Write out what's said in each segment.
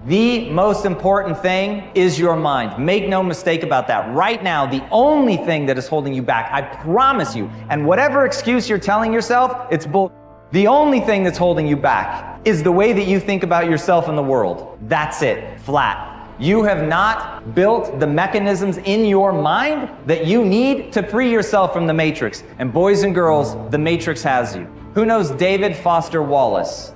The most important thing is your mind. Make no mistake about that. Right now, the only thing that is holding you back, I promise you, and whatever excuse you're telling yourself, it's bull. The only thing that's holding you back is the way that you think about yourself and the world. That's it, flat. You have not built the mechanisms in your mind that you need to free yourself from the matrix. And boys and girls, the matrix has you. Who knows David Foster Wallace?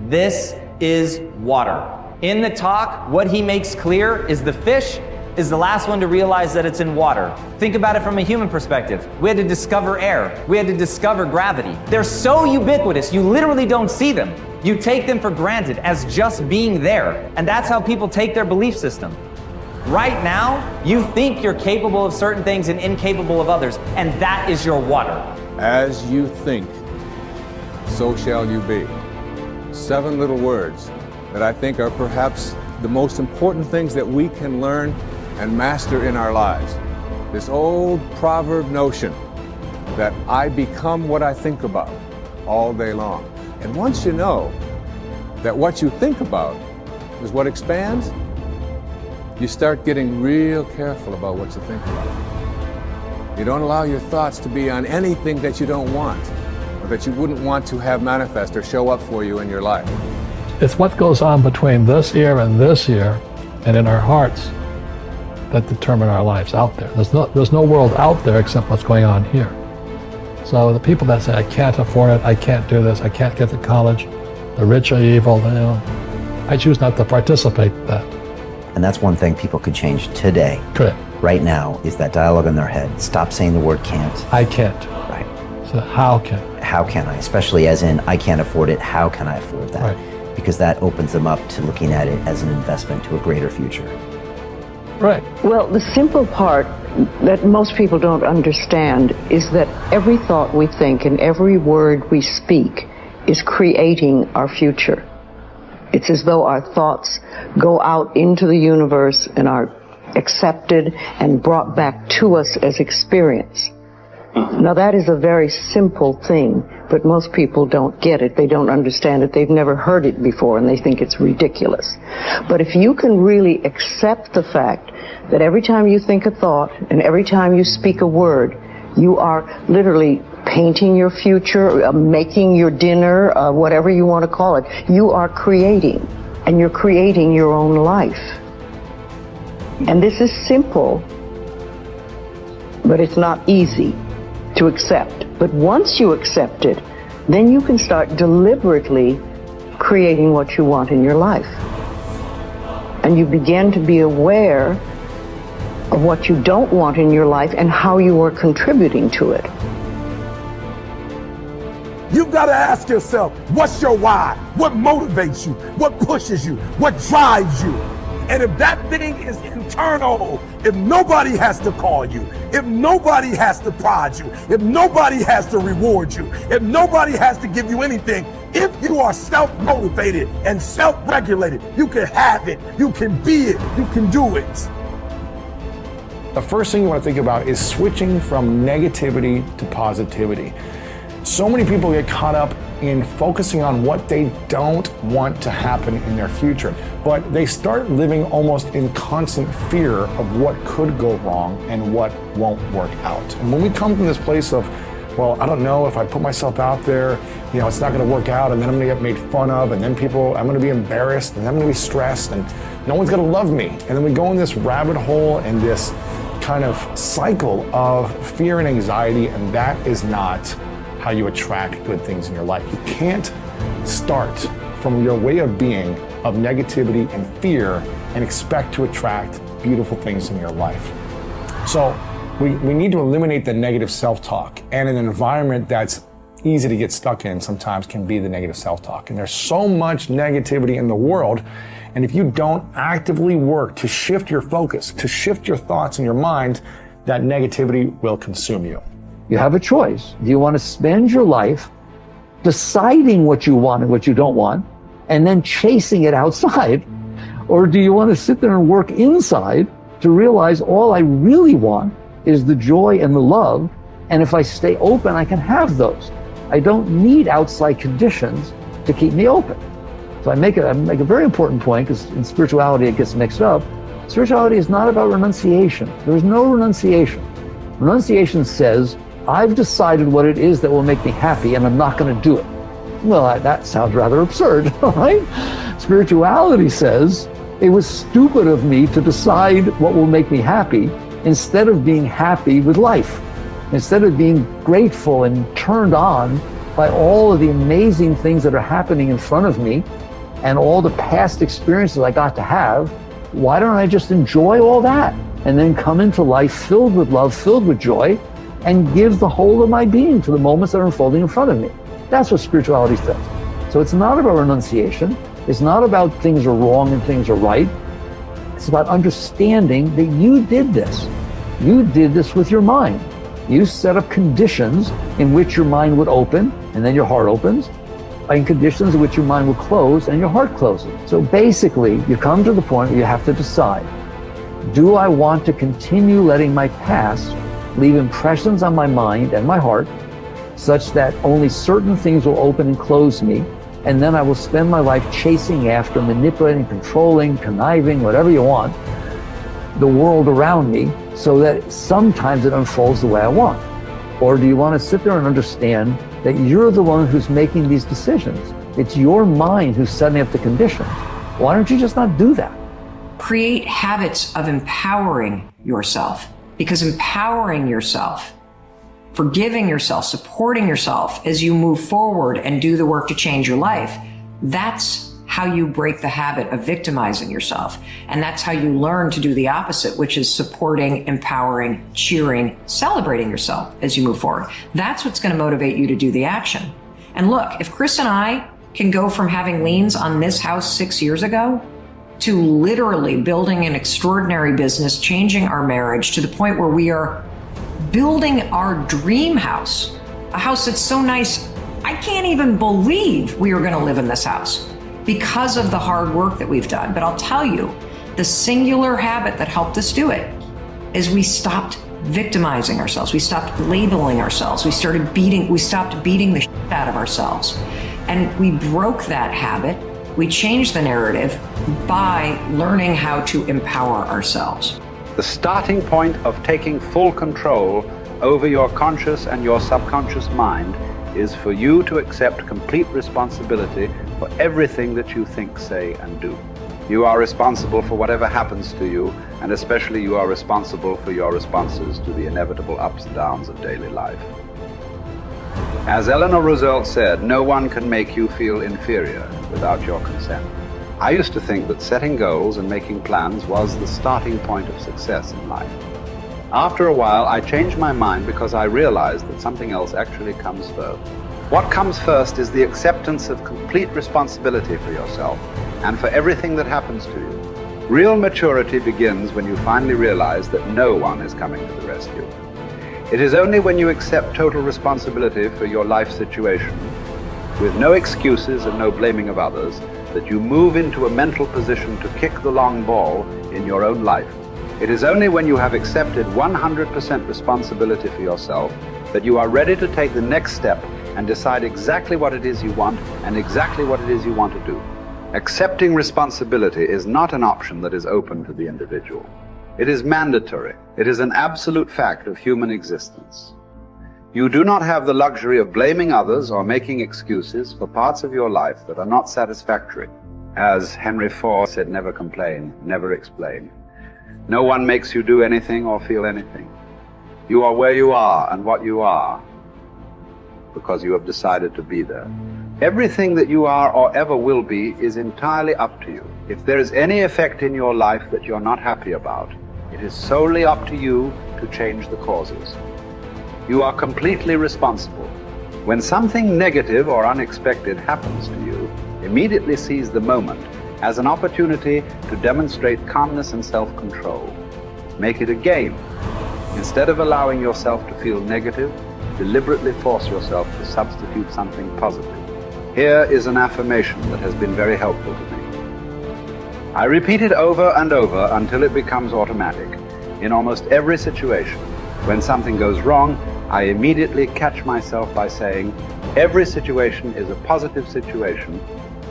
This is water. In the talk, what he makes clear is the fish is the last one to realize that it's in water. Think about it from a human perspective. We had to discover air. We had to discover gravity. They're so ubiquitous, you literally don't see them. You take them for granted as just being there. And that's how people take their belief system. Right now, you think you're capable of certain things and incapable of others, and that is your water. As you think, so shall you be. 7 little words that I think are perhaps the most important things that we can learn and master in our lives. This old proverb notion that I become what I think about all day long. And once you know that what you think about is what expands, you start getting real careful about what you think about. You don't allow your thoughts to be on anything that you don't want, or that you wouldn't want to have manifest or show up for you in your life. It's what goes on between this ear and this ear and in our hearts that determine our lives out there. There's no world out there except what's going on here. So the people that say, I can't afford it, I can't do this, I can't get to college, the rich are evil, I choose not to participate in that. And that's one thing people could change today. Correct. Right now is that dialogue in their head. Stop saying the word can't. I can't. Right. So how can? How can I? Especially as in, I can't afford it, how can I afford that? Right. Because that opens them up to looking at it as an investment to a greater future. Right. Well, the simple part that most people don't understand is that every thought we think and every word we speak is creating our future. It's as though our thoughts go out into the universe and are accepted and brought back to us as experience. Now that is a very simple thing, but most people don't get it. They don't understand it. They've never heard it before and they think it's ridiculous. But if you can really accept the fact that every time you think a thought and every time you speak a word, you are literally painting your future, making your dinner, whatever you want to call it. You are creating, and you're creating your own life. And this is simple, but it's not easy to accept. But once you accept it, then you can start deliberately creating what you want in your life. And you begin to be aware of what you don't want in your life and how you are contributing to it. You've got to ask yourself, what's your why? What motivates you? What pushes you? What drives you? And if that thing is internal, if nobody has to call you, if nobody has to prod you, if nobody has to reward you, if nobody has to give you anything, if you are self-motivated and self-regulated, you can have it, you can be it, you can do it. The first thing you want to think about is switching from negativity to positivity. So many people get caught up in focusing on what they don't want to happen in their future, but they start living almost in constant fear of what could go wrong and what won't work out. And when we come from this place of, well, I don't know if I put myself out there, it's not going to work out, and then I'm going to get made fun of, and then I'm going to be embarrassed, and then I'm going to be stressed, and no one's going to love me. And then we go in this rabbit hole and this kind of cycle of fear and anxiety, and that is not how you attract good things in your life. You can't start from your way of being of negativity and fear and expect to attract beautiful things in your life. So we need to eliminate the negative self-talk, and an environment that's easy to get stuck in sometimes can be the negative self-talk. And there's so much negativity in the world, and if you don't actively work to shift your focus, to shift your thoughts in your mind, that negativity will consume you. You have a choice. Do you want to spend your life deciding what you want and what you don't want, and then chasing it outside? Or do you want to sit there and work inside to realize all I really want is the joy and the love, and if I stay open, I can have those. I don't need outside conditions to keep me open. So I make a very important point, because in spirituality it gets mixed up. Spirituality is not about renunciation. There is no renunciation. Renunciation says, I've decided what it is that will make me happy, and I'm not going to do it. Well, that sounds rather absurd, right? Spirituality says, it was stupid of me to decide what will make me happy instead of being happy with life, instead of being grateful and turned on by all of the amazing things that are happening in front of me and all the past experiences I got to have. Why don't I just enjoy all that and then come into life filled with love, filled with joy, and give the whole of my being to the moments that are unfolding in front of me? That's what spirituality says. So it's not about renunciation. It's not about things are wrong and things are right. It's about understanding that you did this. You did this with your mind. You set up conditions in which your mind would open, and then your heart opens, and conditions in which your mind will close and your heart closes. So basically, you come to the point where you have to decide, do I want to continue letting my past leave impressions on my mind and my heart such that only certain things will open and close me, and then I will spend my life chasing after, manipulating, controlling, conniving, whatever you want, the world around me, so that sometimes it unfolds the way I want? Or do you want to sit there and understand that you're the one who's making these decisions? It's your mind who's setting up the conditions. Why don't you just not do that? Create habits of empowering yourself, because empowering yourself, forgiving yourself, supporting yourself as you move forward and do the work to change your life, that's how you break the habit of victimizing yourself. And that's how you learn to do the opposite, which is supporting, empowering, cheering, celebrating yourself as you move forward. That's what's going to motivate you to do the action. And look, if Chris and I can go from having liens on this house 6 years ago to literally building an extraordinary business, changing our marriage to the point where we are building our dream house, a house that's so nice, I can't even believe we are going to live in this house because of the hard work that we've done. But I'll tell you, the singular habit that helped us do it is we stopped victimizing ourselves. We stopped labeling ourselves. We stopped beating the shit out of ourselves. And we broke that habit. We changed the narrative by learning how to empower ourselves. The starting point of taking full control over your conscious and your subconscious mind is for you to accept complete responsibility for everything that you think, say, and do. You are responsible for whatever happens to you, and especially you are responsible for your responses to the inevitable ups and downs of daily life. As Eleanor Roosevelt said, no one can make you feel inferior without your consent. I used to think that setting goals and making plans was the starting point of success in life. After a while, I changed my mind because I realized that something else actually comes first. What comes first is the acceptance of complete responsibility for yourself and for everything that happens to you. Real maturity begins when you finally realize that no one is coming to the rescue. It is only when you accept total responsibility for your life situation, with no excuses and no blaming of others, that you move into a mental position to kick the long ball in your own life. It is only when you have accepted 100% responsibility for yourself that you are ready to take the next step and decide exactly what it is you want and exactly what it is you want to do. Accepting responsibility is not an option that is open to the individual. It is mandatory. It is an absolute fact of human existence. You do not have the luxury of blaming others or making excuses for parts of your life that are not satisfactory. As Henry Ford said, never complain, never explain. No one makes you do anything or feel anything. You are where you are and what you are because you have decided to be there. Everything that you are or ever will be is entirely up to you. If there is any effect in your life that you're not happy about, it is solely up to you to change the causes. You are completely responsible. When something negative or unexpected happens to you, immediately seize the moment as an opportunity to demonstrate calmness and self-control. Make it a game. Instead of allowing yourself to feel negative, deliberately force yourself to substitute something positive. Here is an affirmation that has been very helpful to me. I repeat it over and over until it becomes automatic. In almost every situation, when something goes wrong, I immediately catch myself by saying, every situation is a positive situation,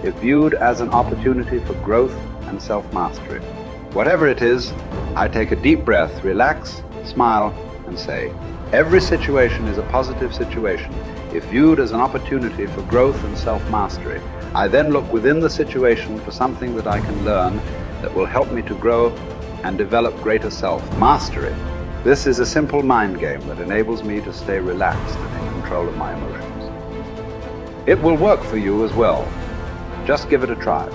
if viewed as an opportunity for growth and self-mastery. Whatever it is, I take a deep breath, relax, smile, and say, every situation is a positive situation if viewed as an opportunity for growth and self-mastery. I then look within the situation for something that I can learn that will help me to grow and develop greater self-mastery. This is a simple mind game that enables me to stay relaxed and in control of my emotions. It will work for you as well. Just give it a try.